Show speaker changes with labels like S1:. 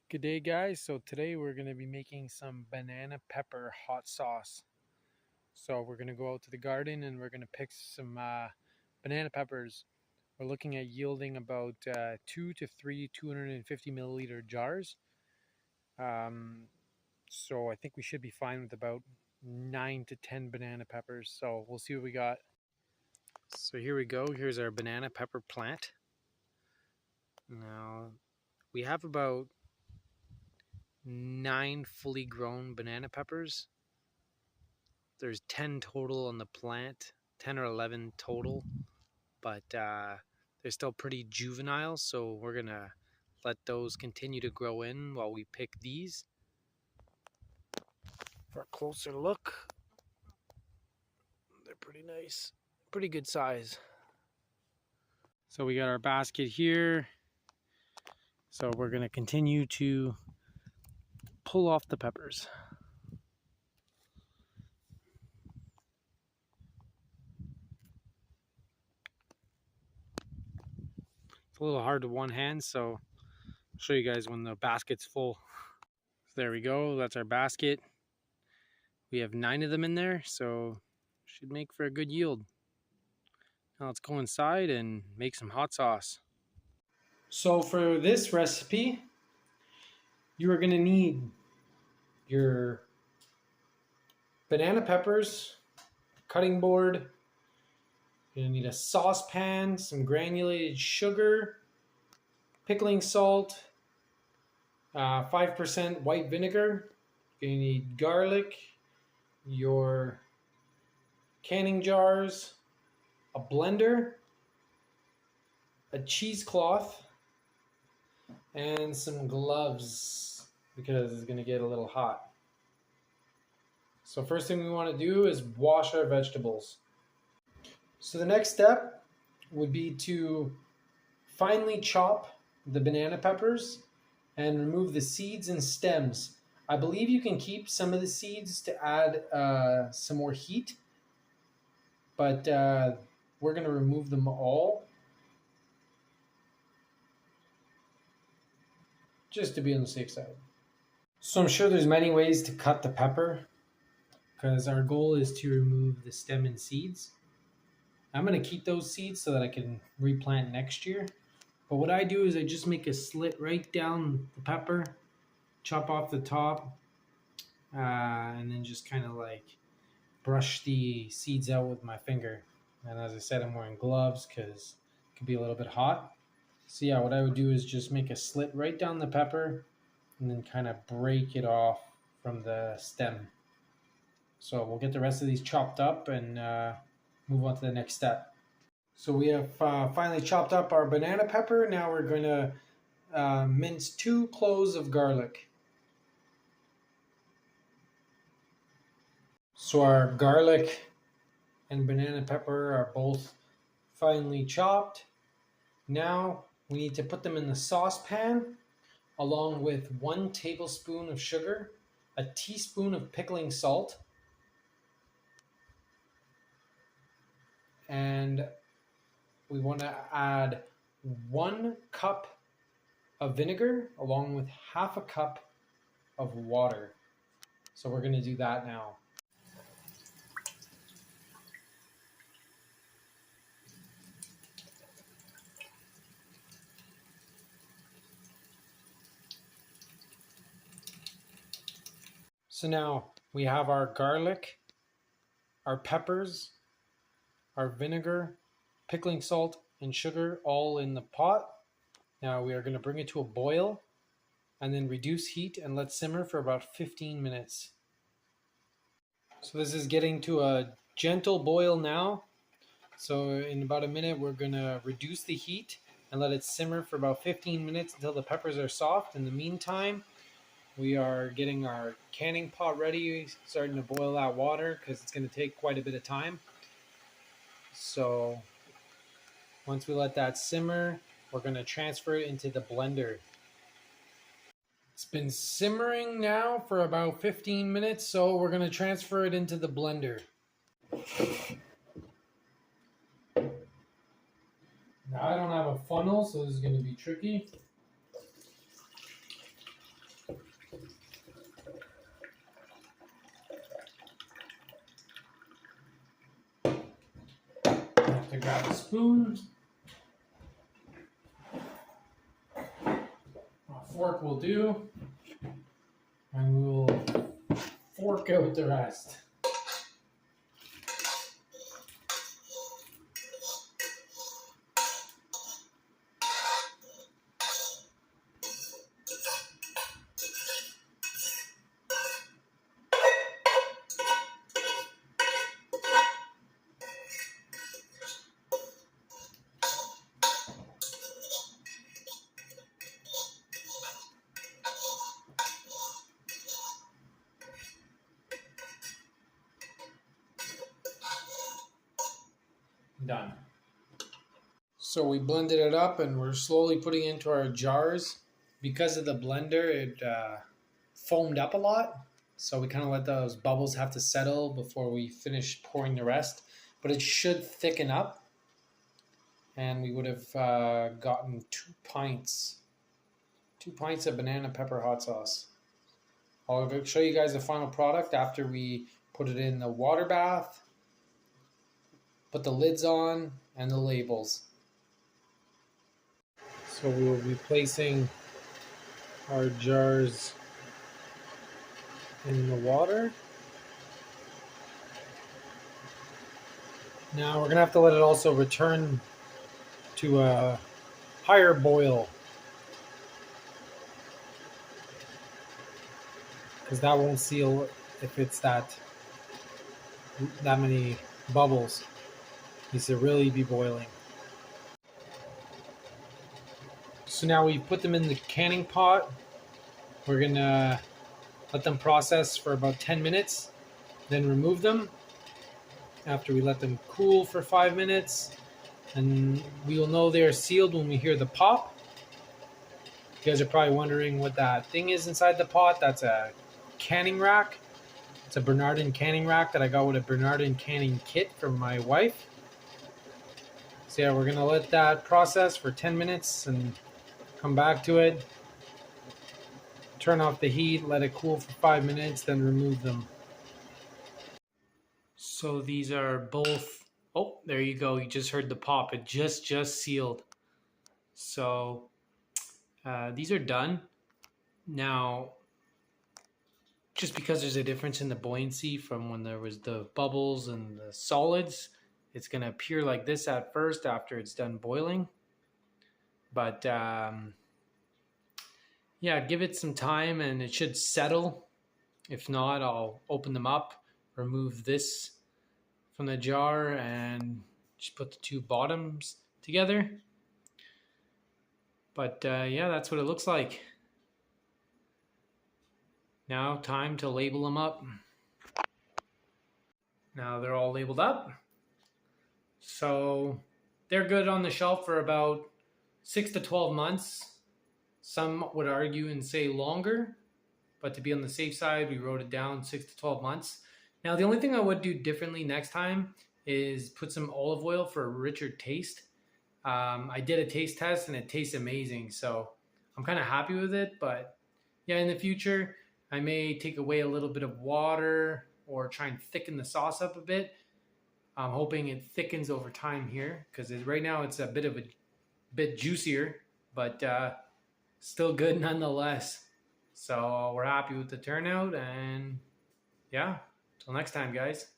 S1: Good day, guys. So today we're going to be making some banana pepper hot sauce. So we're going to go out to the garden and we're going to pick some banana peppers. We're looking at yielding about 2 to 3 250 milliliter jars. Um, so I think we should be fine with about 9 to 10 banana peppers. So we'll see what we got. So here we go. Here's our banana pepper plant. Now we have about 9 fully grown banana peppers. There's 10 total on the plant, 10 or 11 total, but they're still pretty juvenile, so we're gonna let those continue to grow in while we pick these. For a closer look, they're pretty nice, pretty good size. So we got our basket here, so we're gonna continue to pull off the peppers. It's a little hard to one hand, so I'll show you guys when the basket's full. So there we go, that's our basket. We have 9 of them in there, so should make for a good yield. Now let's go inside and make some hot sauce. So for this recipe, you are going to need your banana peppers, cutting board. You're going to need a saucepan, some granulated sugar, pickling salt, 5% white vinegar. You're going to need garlic, your canning jars, a blender, a cheesecloth, and some gloves because it's going to get a little hot. So first thing we want to do is wash our vegetables. So the next step would be to finely chop the banana peppers and remove the seeds and stems. I believe you can keep some of the seeds to add some more heat, but we're going to remove them all just to be on the safe side. So I'm sure there's many ways to cut the pepper because our goal is to remove the stem and seeds. I'm going to keep those seeds so that I can replant next year. But what I do is I just make a slit right down the pepper, chop off the top, and then just kind of like brush the seeds out with my finger. And as I said, I'm wearing gloves because it can be a little bit hot. So yeah, what I would do is just make a slit right down the pepper and then kind of break it off from the stem. So we'll get the rest of these chopped up and move on to the next step. So we have finally chopped up our banana pepper. Now we're going to mince 2 cloves of garlic. So our garlic and banana pepper are both finely chopped. Now we need to put them in the saucepan along with 1 tablespoon of sugar, a teaspoon of pickling salt, and we want to add 1 cup of vinegar along with half a cup of water. So we're going to do that now. So now we have our garlic, our peppers, our vinegar, pickling salt, and sugar all in the pot. Now we are going to bring it to a boil and then reduce heat and let simmer for about 15 minutes. So this is getting to a gentle boil now. So in about a minute we're going to reduce the heat and let it simmer for about 15 minutes until the peppers are soft. In the meantime, we are getting our canning pot ready, starting to boil that water because it's going to take quite a bit of time. So once we let that simmer, we're going to transfer it into the blender. It's been simmering now for about 15 minutes, so we're going to transfer it into the blender. Now I don't have a funnel, so this is going to be tricky. have to grab a spoon. A fork will do. And we will fork out the rest. Done. So we blended it up and we're slowly putting it into our jars. Because of the blender, it foamed up a lot. So we kind of let those bubbles have to settle before we finish pouring the rest. But it should thicken up. And we would have gotten 2 pints. 2 pints of banana pepper hot sauce. I'll show you guys the final product after we put it in the water bath, put the lids on, and the labels. So we will be placing our jars in the water. Now we're going to have to let it also return to a higher boil, because that won't seal if it's that many bubbles. It needs to really be boiling. So now we've put them in the canning pot. We're gonna let them process for about 10 minutes, then remove them after we let them cool for 5 minutes. And we will know they're sealed when we hear the pop. You guys are probably wondering what that thing is inside the pot. That's a canning rack. It's a Bernardin canning rack that I got with a Bernardin canning kit from my wife. So yeah, we're gonna let that process for 10 minutes and come back to it. Turn off the heat, let it cool for 5 minutes, then remove them. So these are both, oh, there you go. You just heard the pop. It just sealed. So these are done. Now, just because there's a difference in the buoyancy from when there was the bubbles and the solids, it's going to appear like this at first after it's done boiling. But yeah, give it some time and it should settle. If not, I'll open them up, remove this from the jar, and just put the 2 bottoms together. But yeah, that's what it looks like. Now time to label them up. Now they're all labeled up. So they're good on the shelf for about 6 to 12 months. Some would argue and say longer, but to be on the safe side, we wrote it down 6 to 12 months. Now, the only thing I would do differently next time is put some olive oil for a richer taste. I did a taste test and it tastes amazing, so I'm kind of happy with it. But yeah, in the future, I may take away a little bit of water or try and thicken the sauce up a bit. I'm hoping it thickens over time here, because right now it's a bit juicier, but still good nonetheless. So we're happy with the turnout, and yeah, till next time, guys.